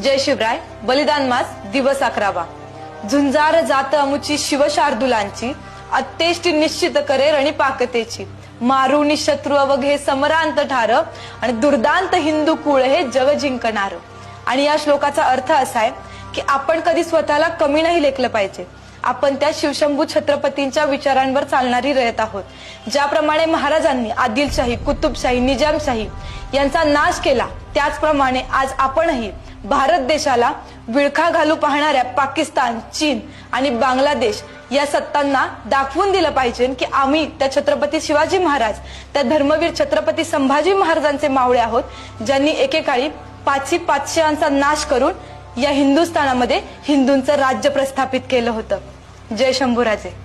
जय शिवराय. बलिदान मास दिवस 11वा. झुंजार जात अमुची शिवशार्दुलांची, अत्तेष्टी निश्चित करे रणी पाकतेची. मारुनी शत्रू अवघे समरांत ठार, आणि दुर्दांत हिंदू कुळ हे जग जिंकणार. आणि या श्लोकाचा अर्थ असा आहे की आपण कधी स्वतःला कमी नाही लेखलं पाहिजे. आपण त्या शिवशंभू छत्रपतींच्या विचारांवर चालणारी रयत आहोत. ज्याप्रमाणे महाराजांनी आदिलशाही, कुतुबशाही, निजामशाही यांचा नाश केला, त्याचप्रमाणे आज आपणही भारत देशाला विळखा घालू पाहणाऱ्या पाकिस्तान, चीन आणि बांगलादेश या सत्तांना दाखवून दिलं पाहिजे की आम्ही त्या छत्रपती शिवाजी महाराज, त्या धर्मवीर छत्रपती संभाजी महाराजांचे मावळे आहोत, ज्यांनी एकेकाळी पाचही पातशाहांचा नाश करून या हिंदुस्थानामध्ये हिंदूंचं राज्य प्रस्थापित केलं होतं. जय शंभूराजे.